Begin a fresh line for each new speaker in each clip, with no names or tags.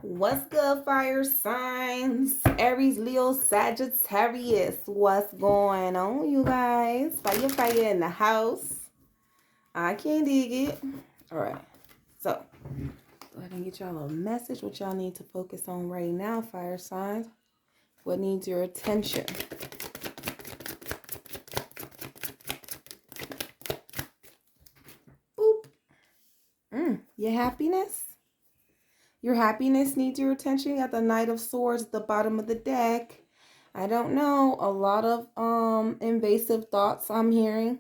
What's good, fire signs? Aries, Leo, Sagittarius. What's going on, you guys? Fire in the house. I can't dig it. All right. So, go ahead and get y'all a message. What y'all need to focus on right now, fire signs. What needs your attention? Boop. Your happiness? Your happiness needs your attention. You got the Knight of Swords at the bottom of the deck. I don't know. A lot of invasive thoughts I'm hearing.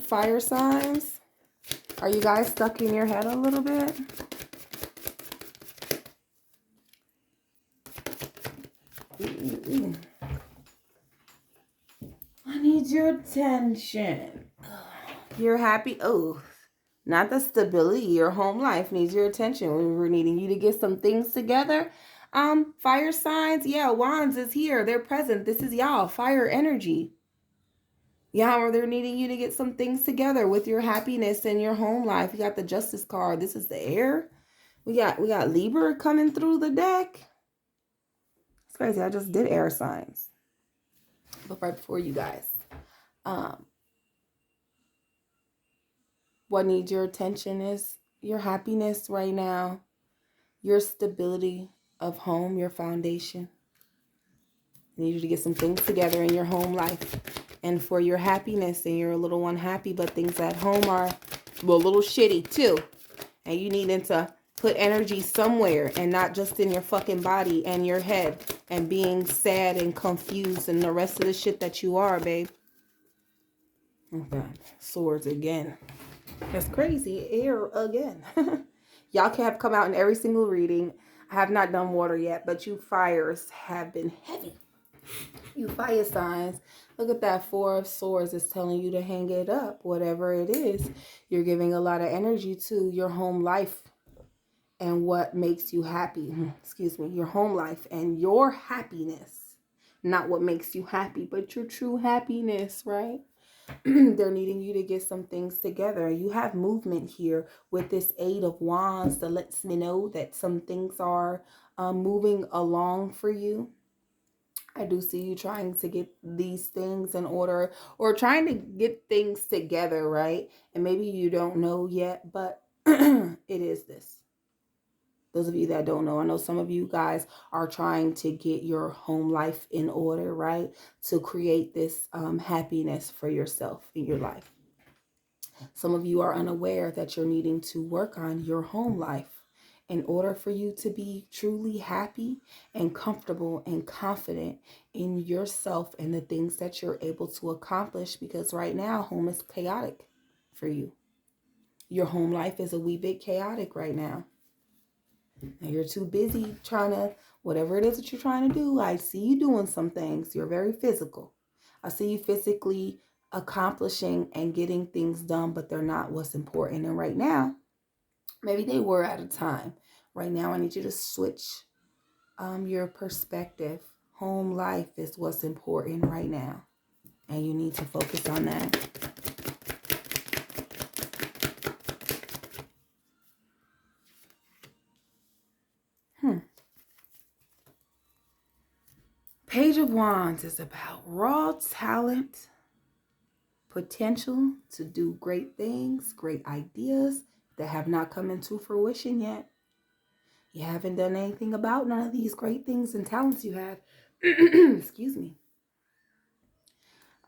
Fire signs. Are you guys stuck in your head a little bit? I need your attention. You're happy. Oh, not the stability. Your home life needs your attention. We're needing you to get some things together. Fire signs. Yeah, Wands is here. They're present. This is y'all. Fire energy. Yeah, or they're needing you to get some things together with your happiness and your home life. You got the Justice card. This is the air. We got Libra coming through the deck. It's crazy. I just did air signs. But right before you guys. What needs your attention is your happiness right now, your stability of home, your foundation. I need you to get some things together in your home life. And for your happiness, and you're a little unhappy, but things at home are, well, a little shitty too. And you needing to put energy somewhere and not just in your fucking body and your head and being sad and confused and the rest of the shit that you are, babe. Okay, swords again. That's crazy. Air again. Y'all can have come out in every single reading. I have not done water yet, but you fires have been heavy. You fire signs. Look at that. Four of Swords is telling you to hang it up. Whatever it is, you're giving a lot of energy to your home life and what makes you happy. Excuse me. Your home life and your happiness. Not what makes you happy, but your true happiness, right? They're needing you to get some things together. You have movement here with this Eight of Wands that lets me know that some things are moving along for you. I do see you trying to get these things in order or trying to get things together, right? And maybe you don't know yet, but it is this. Those of you that don't know, I know some of you guys are trying to get your home life in order, right? To create this happiness for yourself in your life. Some of you are unaware that you're needing to work on your home life in order for you to be truly happy and comfortable and confident in yourself and the things that you're able to accomplish, because right now home is chaotic for you. Your home life is a wee bit chaotic right now. And you're too busy trying to, whatever it is that you're trying to do, I see you doing some things. You're very physical. I see you physically accomplishing and getting things done, but they're not what's important. And right now, maybe they were at a time. Right now, I need you to switch your perspective. Home life is what's important right now. And you need to focus on that. Page of Wands is about raw talent, potential to do great things, great ideas that have not come into fruition yet. You haven't done anything about none of these great things and talents you have. Excuse me.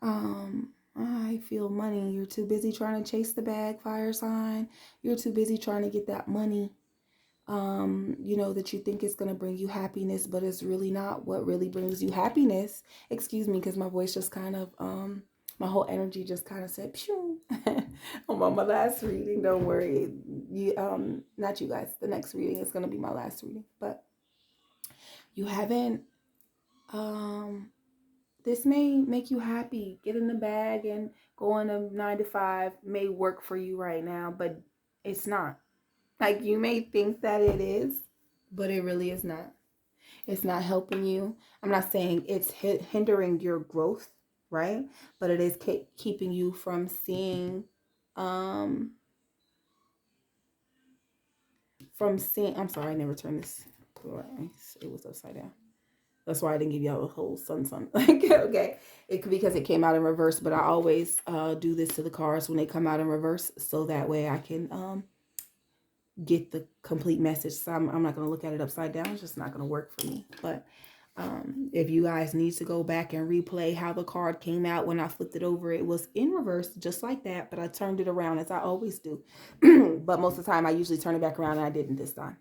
I feel money. You're too busy trying to chase the bag, fire sign. You're too busy trying to get that money. You know, that you think is going to bring you happiness, but it's really not what really brings you happiness. Excuse me, because my voice just kind of, my whole energy just kind of said, pew. I'm on my last reading. Don't worry. Not you guys. The next reading is going to be my last reading, but you haven't, this may make you happy. Get in the bag and go on a 9 to 5 may work for you right now, but it's not. Like, you may think that it is, but it really is not. It's not helping you. I'm not saying it's hindering your growth, right? But it is keeping you from seeing, I'm sorry, I never turned this Right. It was upside down. That's why I didn't give y'all a whole sun. Like, okay. It could because it came out in reverse, but I always do this to the cards when they come out in reverse, so that way I can get the complete message. So I'm not going to look at it upside down. It's just not going to work for me. But if you guys need to go back and replay how the card came out when I flipped it over, it was in reverse, just like that. But I turned it around as I always do. But most of the time, I usually turn it back around, and I didn't this time.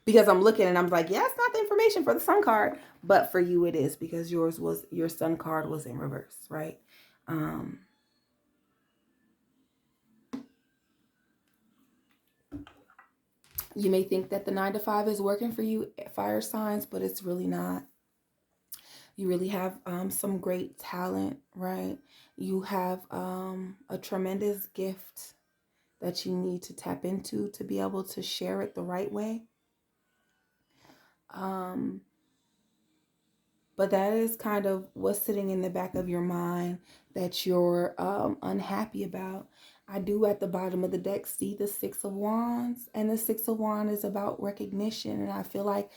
Because I'm looking and I'm like, yeah, it's not the information for the sun card, but for you it is, because your sun card was in reverse, right? You may think that the 9 to 5 is working for you, fire signs, but it's really not. You really have some great talent, right? You have a tremendous gift that you need to tap into to be able to share it the right way. But that is kind of what's sitting in the back of your mind that you're unhappy about. I do at the bottom of the deck see the 6 of Wands, and the 6 of Wands is about recognition. And I feel like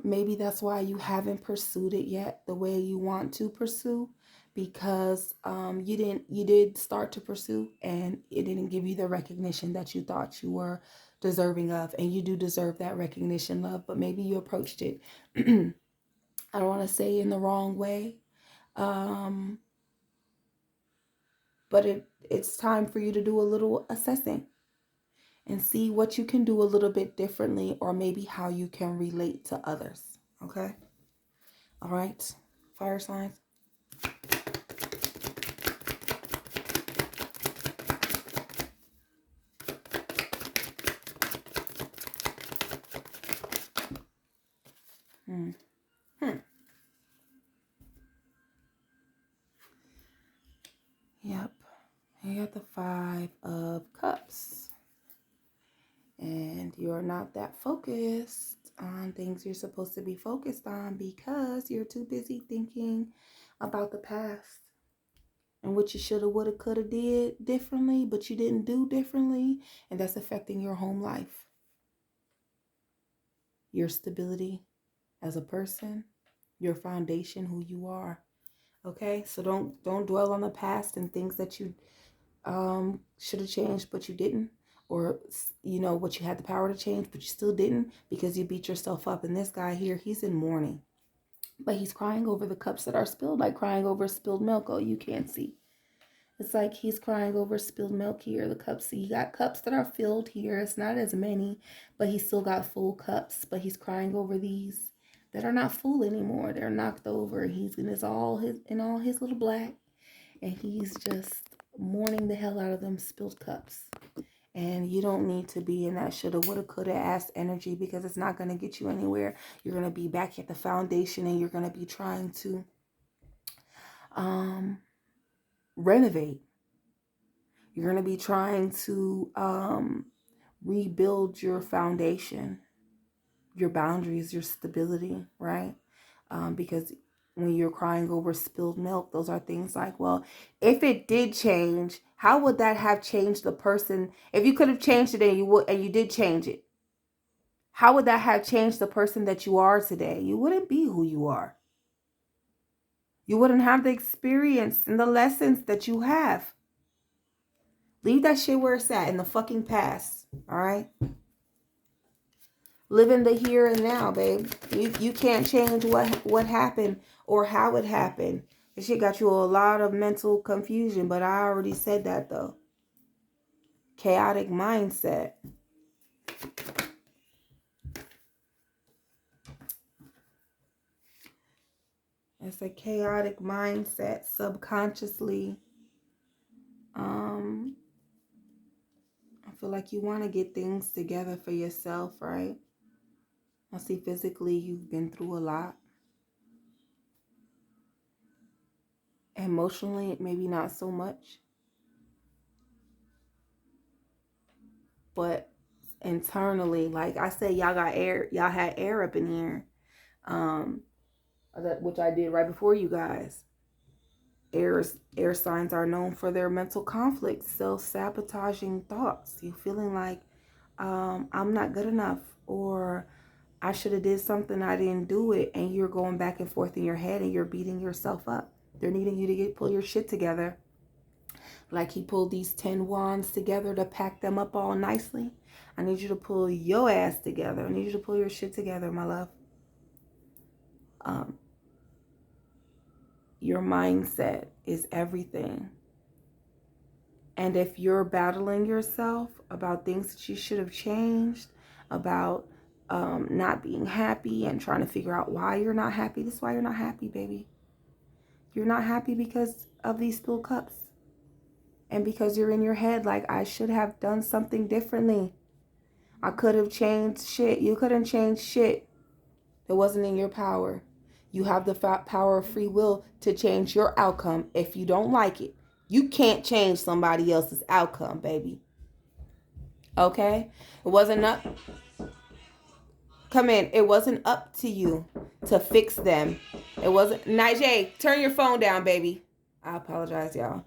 maybe that's why you haven't pursued it yet the way you want to pursue, because you did start to pursue and it didn't give you the recognition that you thought you were deserving of. And you do deserve that recognition, love, but maybe you approached it I don't want to say in the wrong way, but it's time for you to do a little assessing and see what you can do a little bit differently, or maybe how you can relate to others. Okay? All right, fire signs. Yep. You got the 5 of Cups. And you're not that focused on things you're supposed to be focused on because you're too busy thinking about the past and what you shoulda, woulda, coulda did differently, but you didn't do differently. And that's affecting your home life, your stability as a person, your foundation, who you are. Okay, so don't dwell on the past and things that you should have changed but you didn't, or what you had the power to change but you still didn't, because you beat yourself up. And this guy here, he's in mourning, but he's crying over the cups that are spilled, like crying over spilled milk. Oh, you can't see. It's like he's crying over spilled milk here. The cups, he got cups that are filled here. It's not as many, but he still got full cups. But he's crying over these that are not full anymore. They're knocked over. He's in all his little black, and he's just mourning the hell out of them spilled cups. And you don't need to be in that shoulda, woulda, coulda ass energy, because it's not going to get you anywhere. You're going to be back at the foundation, and you're going to be trying to renovate. You're going to be trying to rebuild your foundation, your boundaries, your stability, right? Because when you're crying over spilled milk, those are things like, well, if it did change, how would that have changed the person? If you could have changed it and you did change it, how would that have changed the person that you are today? You wouldn't be who you are. You wouldn't have the experience and the lessons that you have. Leave that shit where it's at, in the fucking past. All right? Live in the here and now, babe. You can't change what happened or how it happened. This shit got you a lot of mental confusion, but I already said that though. Chaotic mindset. It's a chaotic mindset subconsciously. I feel like you want to get things together for yourself, right? I see physically you've been through a lot. Emotionally, maybe not so much. But internally, like I said, y'all got air. Y'all had air up in here. Which I did right before you guys. Air signs are known for their mental conflicts, self-sabotaging thoughts. You feeling like, I'm not good enough. or I should have did something, I didn't do it, and you're going back and forth in your head and you're beating yourself up. They're needing you to pull your shit together. Like he pulled these 10 wands together to pack them up all nicely. I need you to pull your ass together. I need you to pull your shit together, my love. Your mindset is everything. And if you're battling yourself about things that you should have changed, about not being happy and trying to figure out why you're not happy, this is why you're not happy, baby. You're not happy because of these spilled cups. And because you're in your head like, I should have done something differently. I could have changed shit. You couldn't change shit. It wasn't in your power. You have the power of free will to change your outcome if you don't like it. You can't change somebody else's outcome, baby. Okay? It wasn't up. Come in. It wasn't up to you to fix them. It wasn't. Nigel, turn your phone down, baby. I apologize, y'all.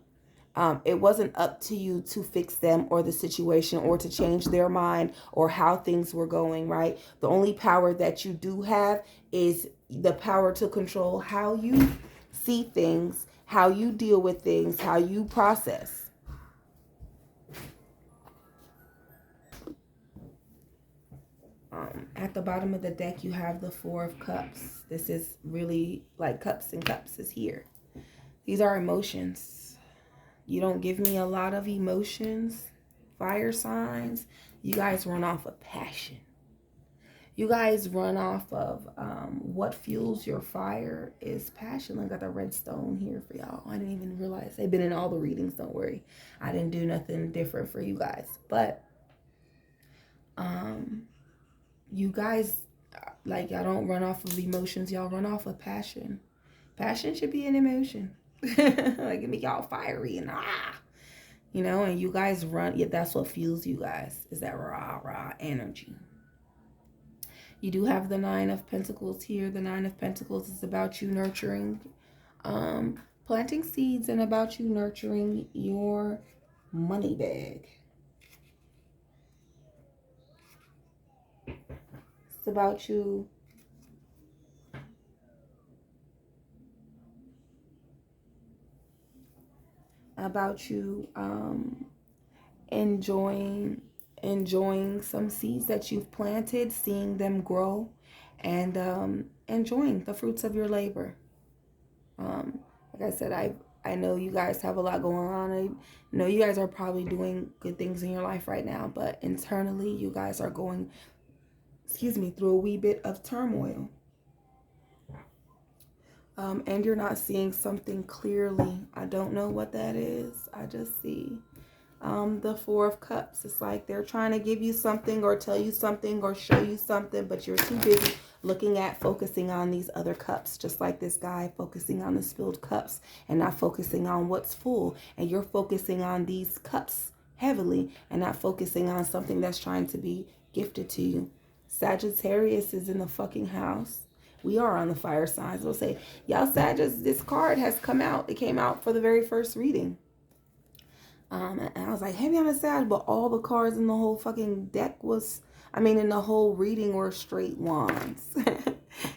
It wasn't up to you to fix them or the situation or to change their mind or how things were going, right? The only power that you do have is the power to control how you see things, how you deal with things, how you process. At the bottom of the deck, you have the Four of Cups. This is really like cups and cups is here. These are emotions. You don't give me a lot of emotions, fire signs. You guys run off of passion. You guys run off of what fuels your fire is passion. I got the red stone here for y'all. I didn't even realize. They've been in all the readings, don't worry. I didn't do nothing different for you guys. But you guys, like, y'all don't run off of emotions. Y'all run off of passion. Passion should be an emotion. Like, it make y'all fiery and you know, and you guys run. Yeah, that's what fuels you guys, is that raw energy. You do have the Nine of Pentacles here. The Nine of Pentacles is about you nurturing, planting seeds, and about you nurturing your money bag. It's about you enjoying some seeds that you've planted, seeing them grow, and enjoying the fruits of your labor. Like I said, I know you guys have a lot going on. I know you guys are probably doing good things in your life right now, but internally you guys are going, through a wee bit of turmoil. And you're not seeing something clearly. I don't know what that is. I just see the Four of Cups. It's like they're trying to give you something or tell you something or show you something, but you're too busy focusing on these other cups, just like this guy focusing on the spilled cups and not focusing on what's full. And you're focusing on these cups heavily and not focusing on something that's trying to be gifted to you. Sagittarius is in the fucking house. We are on the fire signs. We'll say, y'all, Sagittarius, this card has come out. It came out for the very first reading. And I was like, maybe I'm a Sag, but all the cards in the whole fucking deck in the whole reading were straight wands.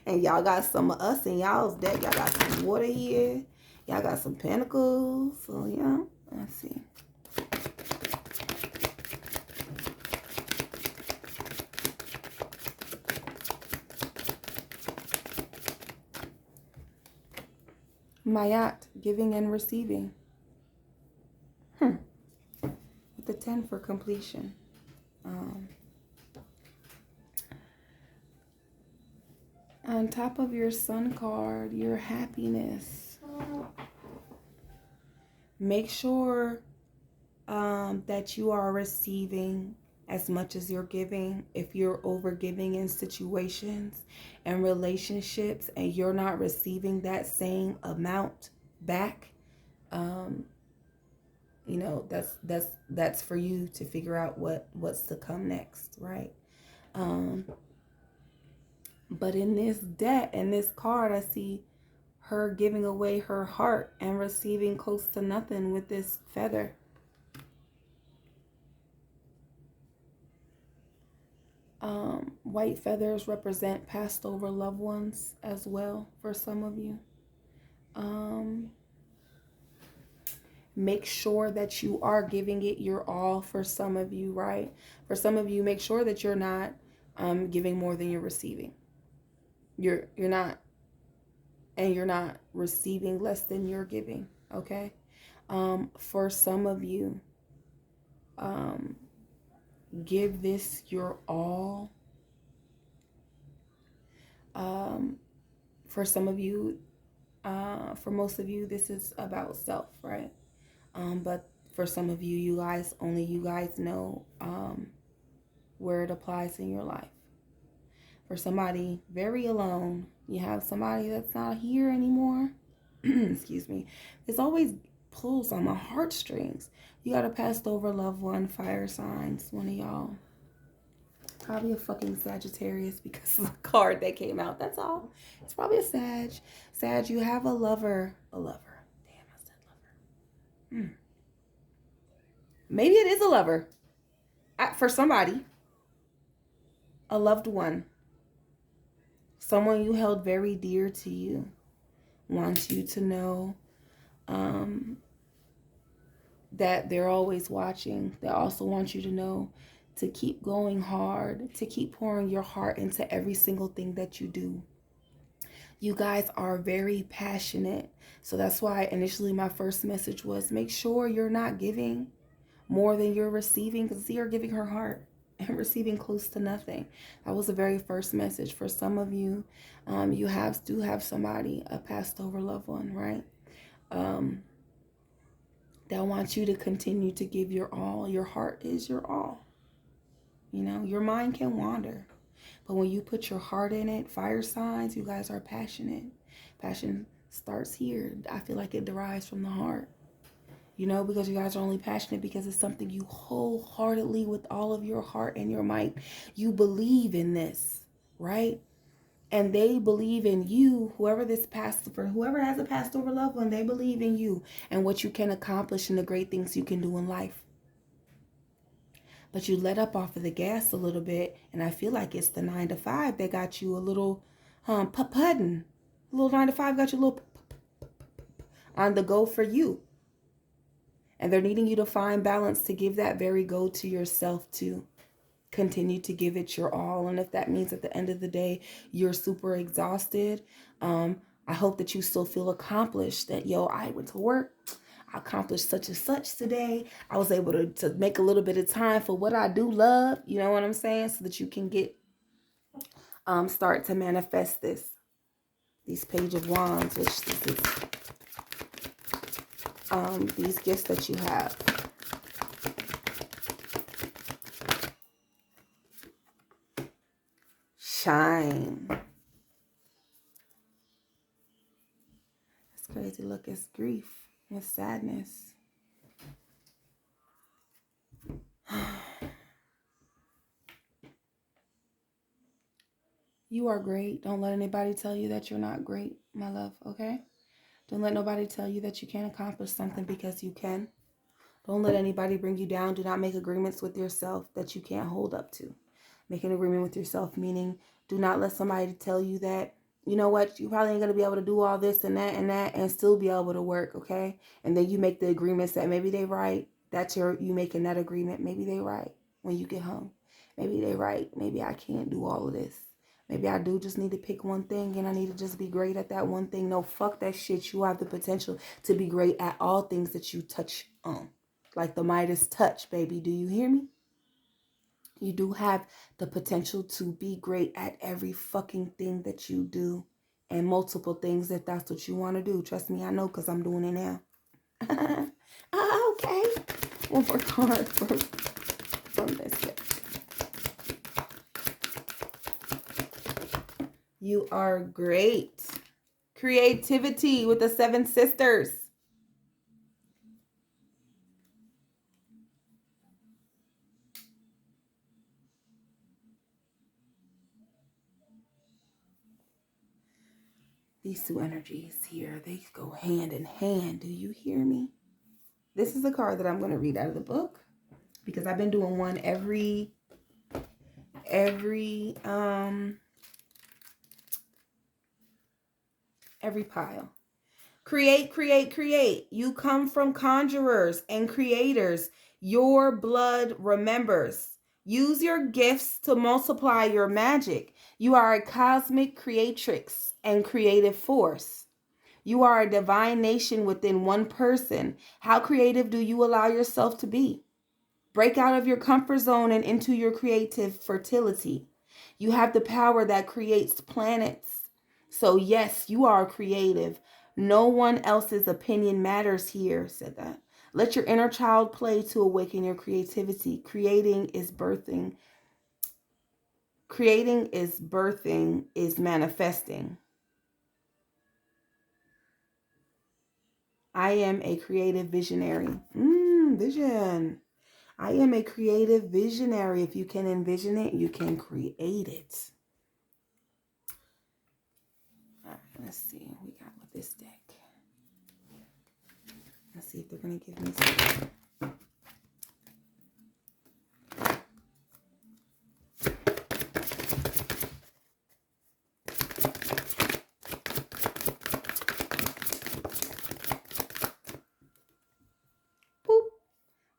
And y'all got some of us in y'all's deck. Y'all got some water here. Y'all got some pentacles. So, yeah, let's see. Mayat, giving and receiving. The 10 for completion. On top of your Sun card, your happiness. Make sure that you are receiving as much as you're giving. If you're over giving in situations and relationships and you're not receiving that same amount back, you know, that's for you to figure out what's to come next, right? But in this deck, in this card, I see her giving away her heart and receiving close to nothing with this feather. White feathers represent passed over loved ones as well for some of you. Make sure that you are giving it your all for some of you, right? For some of you, make sure that you're not giving more than you're receiving. You're not, and you're not receiving less than you're giving, okay? For some of you, give this your all. For some of you, for most of you, this is about self, right? But for some of you, only you guys know where it applies in your life. For somebody very alone, you have somebody that's not here anymore. Excuse me. This always pulls on my heartstrings. You got a passed over loved one, fire signs, one of y'all. Probably a fucking Sagittarius because of the card that came out. That's all. It's probably a Sag. Sag, you have a lover. A lover. Damn, I said lover. Maybe it is a lover. For somebody. A loved one. Someone you held very dear to you. Wants you to know that they're always watching. They also want you to know to keep going hard, to keep pouring your heart into every single thing that you do. You guys are very passionate. So that's why initially my first message was make sure you're not giving more than you're receiving, because you're giving her heart and receiving close to nothing. That was the very first message. For some of you, you do have somebody, a passed over loved one, right? That wants you to continue to give your all. Your heart is your all. You know, your mind can wander. But when you put your heart in it, fire signs, you guys are passionate. Passion starts here. I feel like it derives from the heart. You know, because you guys are only passionate because it's something you wholeheartedly, with all of your heart and your might, you believe in this, right? And they believe in you. Whoever has a passed over loved one, they believe in you and what you can accomplish and the great things you can do in life. But you let up off of the gas a little bit, and I feel like it's the 9 to 5 that got you a little pudding. A little 9 to 5 got you a little on the go for you. And they're needing you to find balance to give that very go to yourself too. Continue to give it your all. And if that means at the end of the day, you're super exhausted, I hope that you still feel accomplished. That, I went to work. I accomplished such and such today. I was able to make a little bit of time for what I do love. You know what I'm saying? So that you can start to manifest these Page of Wands, which this is, these gifts that you have. Shine. It's crazy. Look, it's grief. It's sadness. You are great. Don't let anybody tell you that you're not great, my love, okay? Don't let nobody tell you that you can't accomplish something, because you can. Don't let anybody bring you down. Do not make agreements with yourself that you can't hold up to. Make an agreement with yourself, meaning do not let somebody tell you that, you know what, you probably ain't going to be able to do all this and that and still be able to work, okay? And then you make the agreements that maybe they right. That's you making that agreement. Maybe they right when you get home. Maybe they right. Maybe I can't do all of this. Maybe I do just need to pick one thing and I need to just be great at that one thing. No, fuck that shit. You have the potential to be great at all things that you touch on. Like the Midas touch, baby. Do you hear me? You do have the potential to be great at every fucking thing that you do, and multiple things if that's what you want to do. Trust me, I know, because I'm doing it now. Okay. One more card from this deck. You are great. Creativity with the 7 sisters. These two energies here, they go hand in hand. Do you hear me? This is a card that I'm going to read out of the book, because I've been doing one every every pile. Create, create, create. You come from conjurers and creators. Your blood remembers. Use your gifts to multiply your magic. You are a cosmic creatrix and creative force. You are a divine nation within one person. How creative do you allow yourself to be? Break out of your comfort zone and into your creative fertility. You have the power that creates planets. So yes, you are creative. No one else's opinion matters here, said that. Let your inner child play to awaken your creativity. Creating is birthing. Creating is birthing, is manifesting. I am a creative visionary. Vision. I am a creative visionary. If you can envision it, you can create it. All right, let's see what we got with this deck. Let's see if they're going to give me something. Boop.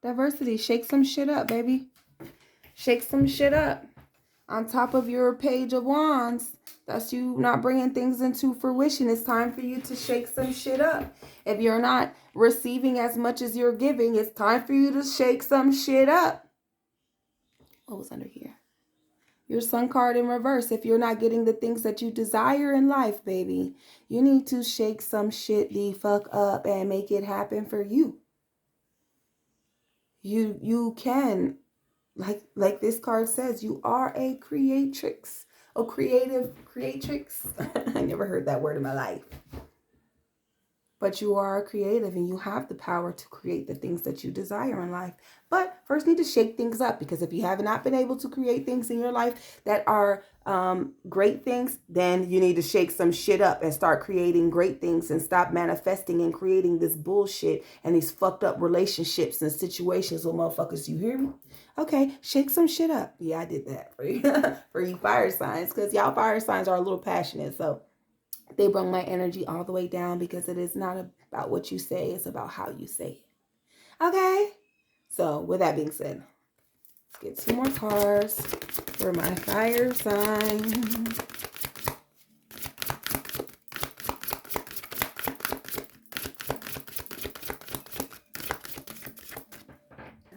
Diversity. Shake some shit up, baby. Shake some shit up. On top of your Page of Wands, that's you not bringing things into fruition. It's time for you to shake some shit up. If you're not receiving as much as you're giving, it's time for you to shake some shit up. What was under here? Your Sun card in reverse. If you're not getting the things that you desire in life, baby, you need to shake some shit the fuck up and make it happen for you. You can, like this card says, you are a creatrix, a creative creatrix. I never heard that word in my life. But you are creative and you have the power to create the things that you desire in life. But first need to shake things up, because if you have not been able to create things in your life that are great things, then you need to shake some shit up and start creating great things and stop manifesting and creating this bullshit and these fucked up relationships and situations with motherfuckers. You hear me? Okay, shake some shit up. Yeah, I did that for you, for you fire signs, because y'all fire signs are a little passionate. So they bring my energy all the way down, because it is not about what you say. It's about how you say it. Okay? So with that being said, let's get 2 more cards for my fire sign.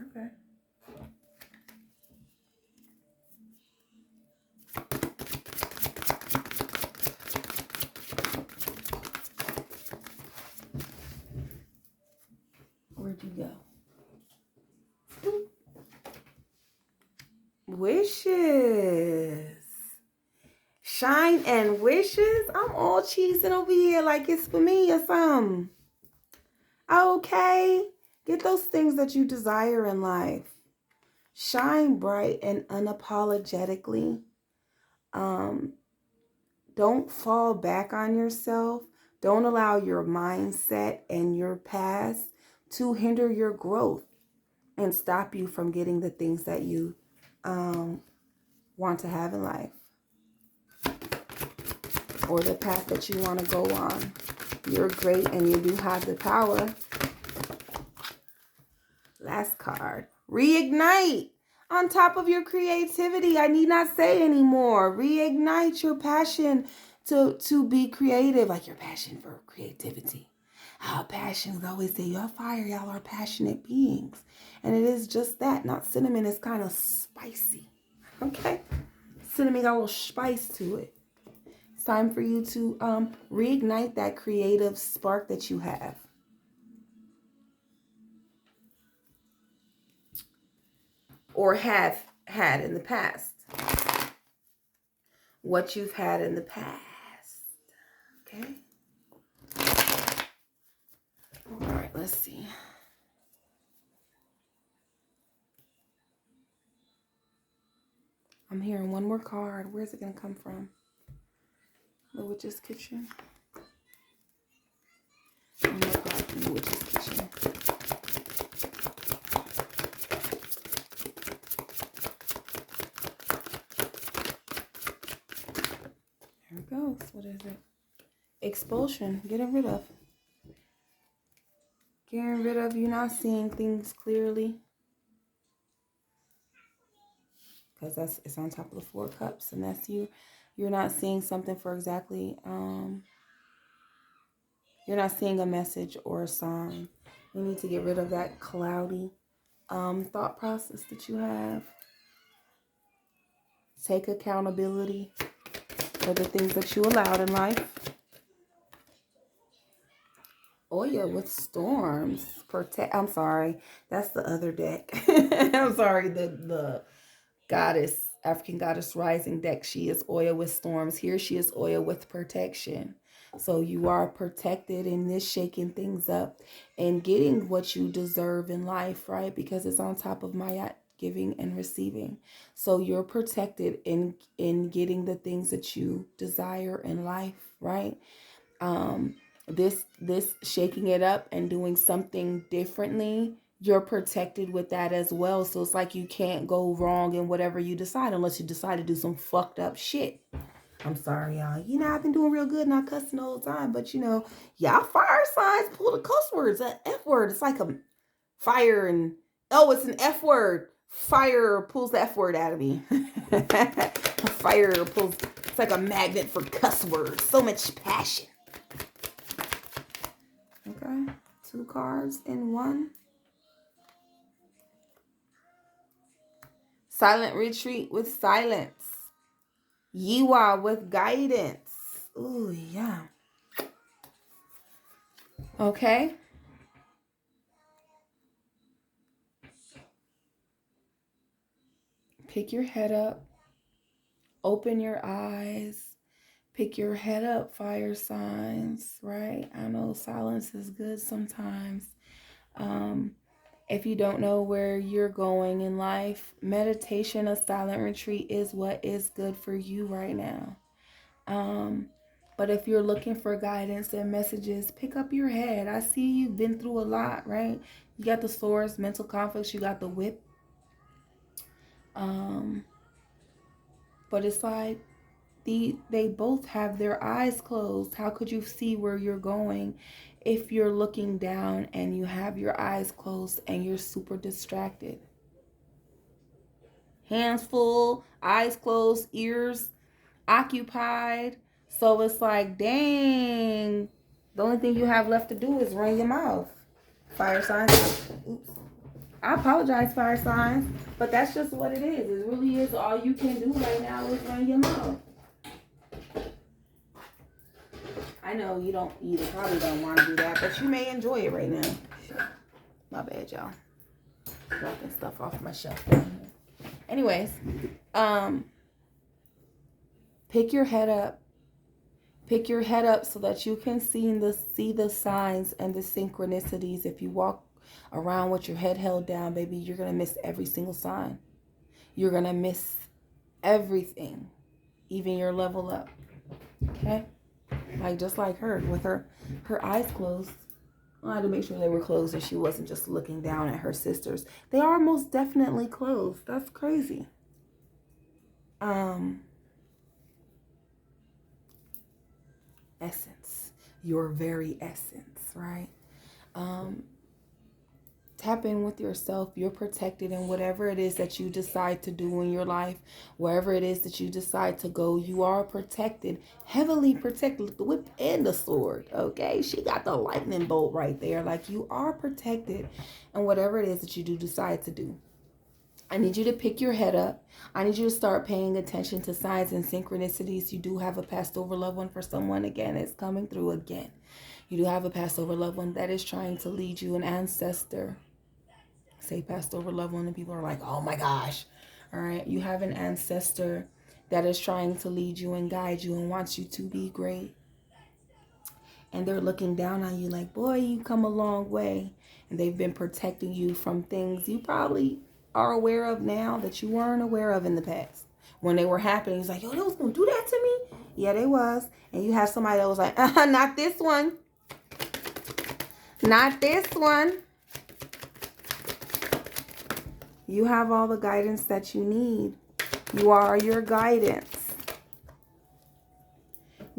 Okay. Where'd you go? Wishes. Shine and wishes. I'm all cheesing over here like it's for me or something. Okay. Get those things that you desire in life. Shine bright and unapologetically. Don't fall back on yourself. Don't allow your mindset and your past to hinder your growth and stop you from getting the things that you want to have in life, or the path that you want to go on. You're great and you do have the power. Last card. Reignite. On top of your creativity, I need not say anymore. Reignite your passion to be creative, like your passion for creativity. Our passions, I always say, y'all fire, y'all are passionate beings. And it is just that. Not cinnamon, is kind of spicy. Okay? Cinnamon got a little spice to it. It's time for you to reignite that creative spark that you have. Or have had in the past. What you've had in the past. Okay? All right, let's see. I'm hearing one more card. Where's it going to come from? The Witch's Kitchen. One more card from the Witch's Kitchen. There it goes. What is it? Expulsion. Getting rid of. Getting rid of. You're not seeing things clearly. Because it's on top of the 4 cups. And that's you. You're not seeing something for exactly... you're not seeing a message or a sign. You need to get rid of that cloudy thought process that you have. Take accountability for the things that you allowed in life. Oya with storms. I'm sorry. That's the other deck. I'm sorry. The goddess, African goddess rising deck. She is Oya with storms. Here she is Oya with protection. So you are protected in this shaking things up and getting what you deserve in life, right? Because it's on top of Mayat, giving and receiving. So you're protected in getting the things that you desire in life, right? This shaking it up and doing something differently, you're protected with that as well. So it's like you can't go wrong in whatever you decide unless you decide to do some fucked up shit. I'm sorry, y'all. You know, I've been doing real good, not cussing the whole time. But, you know, y'all fire signs pull the cuss words, an F word. It's like a fire and, oh, it's an F word. Fire pulls the F word out of me. Fire pulls, it's like a magnet for cuss words. So much passion. Okay, 2 cards in 1. Silent retreat with silence. Yiwa with guidance. Ooh, yeah. Okay. Pick your head up. Open your eyes. Pick your head up, fire signs, right? I know silence is good sometimes. If you don't know where you're going in life, meditation, a silent retreat is what is good for you right now. But if you're looking for guidance and messages, pick up your head. I see you've been through a lot, right? You got the source, mental conflicts, you got the whip. But it's like they both have their eyes closed. How could you see where you're going if you're looking down and you have your eyes closed and you're super distracted? Hands full, eyes closed, ears occupied. So it's like, dang, the only thing you have left to do is run your mouth. Fire signs. Oops. I apologize, fire signs, but that's just what it is. It really is all you can do right now is run your mouth. I know you probably don't want to do that, but you may enjoy it right now. My bad, y'all. Dropping stuff off my shelf. Anyways, pick your head up. Pick your head up so that you can see the signs and the synchronicities. If you walk around with your head held down, baby, you're going to miss every single sign. You're going to miss everything, even your level up. Okay? Like just like her with her eyes closed. I had to make sure they were closed and she wasn't just looking down at her sisters. They are most definitely closed. That's crazy. Essence. Your very essence, right? Tap in with yourself. You're protected in whatever it is that you decide to do in your life. Wherever it is that you decide to go, you are protected. Heavily protected with the whip and the sword. Okay? She got the lightning bolt right there. Like, you are protected in whatever it is that you do decide to do. I need you to pick your head up. I need you to start paying attention to signs and synchronicities. You do have a passed over loved one for someone. Again, it's coming through again. You do have a passed over loved one that is trying to lead you, an ancestor. Say passed over loved one and people are like, oh my gosh. All right. You have an ancestor that is trying to lead you and guide you and wants you to be great. And they're looking down on you like, boy, you come a long way. And they've been protecting you from things you probably are aware of now that you weren't aware of in the past. When they were happening, it's like, yo, they was going to do that to me? Yeah, they was. And you have somebody that was like, not this one. Not this one. You have all the guidance that you need. You are your guidance.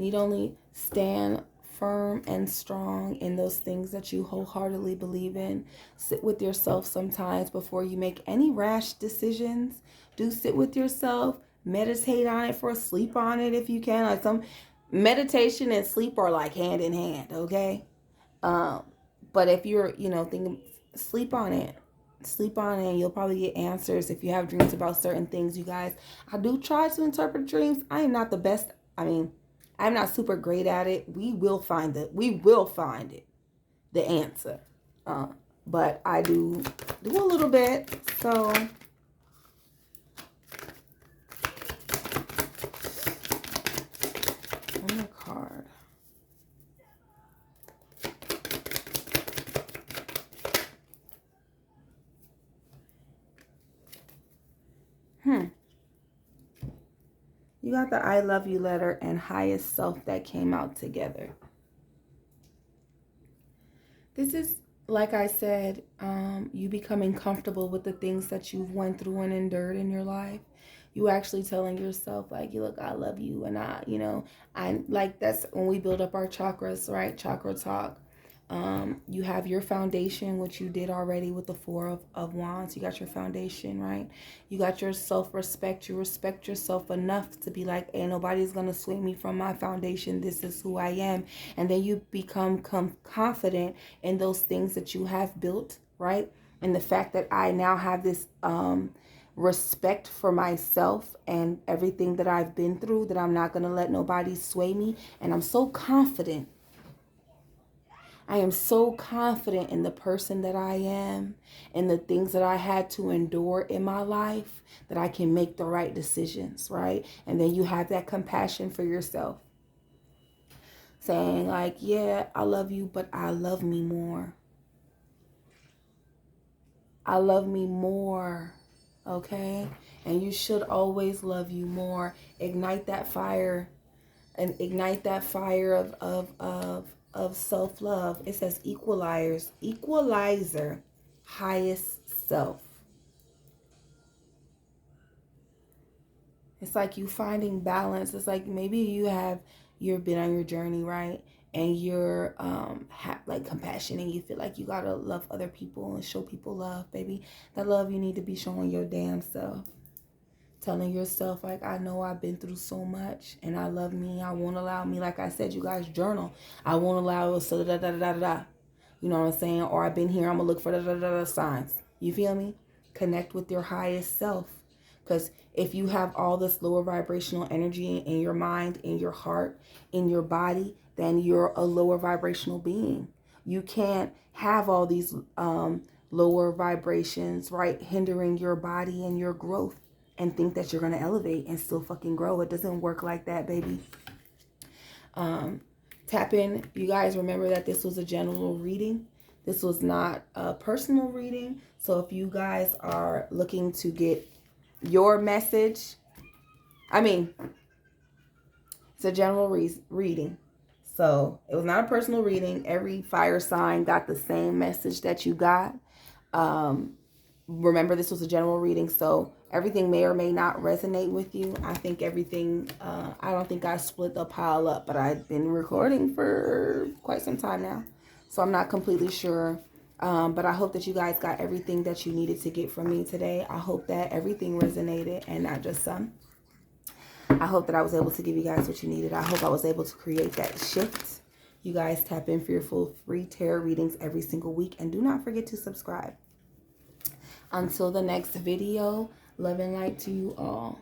Need only stand firm and strong in those things that you wholeheartedly believe in. Sit with yourself sometimes before you make any rash decisions. Do sit with yourself. Meditate on it, for sleep on it if you can. Like, some meditation and sleep are like hand in hand, okay? But if you're, thinking, sleep on it. Sleep on it, and you'll probably get answers if you have dreams about certain things, you guys. I do try to interpret dreams. I am not the best. I'm not super great at it. We will find it. The answer. But I do a little bit. So one more card. You got the I love you letter and highest self that came out together. This is, like I said, you becoming comfortable with the things that you've went through and endured in your life. You actually telling yourself, like, look, I love you. And I like, that's when we build up our chakras, right? Chakra talk. You have your foundation, which you did already with the Four of Wands. You got your foundation, right? You got your self-respect. You respect yourself enough to be like, hey, nobody's going to swing me from my foundation. This is who I am. And then you become confident in those things that you have built, right? And the fact that I now have this respect for myself and everything that I've been through, that I'm not going to let nobody sway me. And I'm so confident. I am so confident in the person that I am and the things that I had to endure in my life that I can make the right decisions, right? And then you have that compassion for yourself. Saying like, yeah, I love you, but I love me more. I love me more, okay? And you should always love you more. Ignite that fire, and ignite that fire of self-love. It says equalizer, highest self. It's like you finding balance. It's like maybe you've been on your journey, right? And you're like compassionate, and you feel like you gotta love other people and show people love, baby. That love you need to be showing your damn self. Telling yourself, like, I know I've been through so much and I love me. I won't allow me, like I said, you guys, journal. I won't allow it, so da da da da da. You know what I'm saying? Or I've been here, I'm going to look for da da da da signs. You feel me? Connect with your highest self. Because if you have all this lower vibrational energy in your mind, in your heart, in your body, then you're a lower vibrational being. You can't have all these lower vibrations, right, hindering your body and your growth, and think that you're going to elevate and still fucking grow. It doesn't work like that, baby. Tap in. You guys remember that this was a general reading. This was not a personal reading. So if you guys are looking to get your message, it's a general reading. So it was not a personal reading. Every fire sign got the same message that you got. Remember, this was a general reading, so everything may or may not resonate with you. I think everything, I don't think I split the pile up, but I've been recording for quite some time now, so I'm not completely sure. But I hope that you guys got everything that you needed to get from me today. I hope that everything resonated and not just some. I hope that I was able to give you guys what you needed. I hope I was able to create that shift. You guys tap in for your full free tarot readings every single week, and do not forget to subscribe. Until the next video, love and light to you all.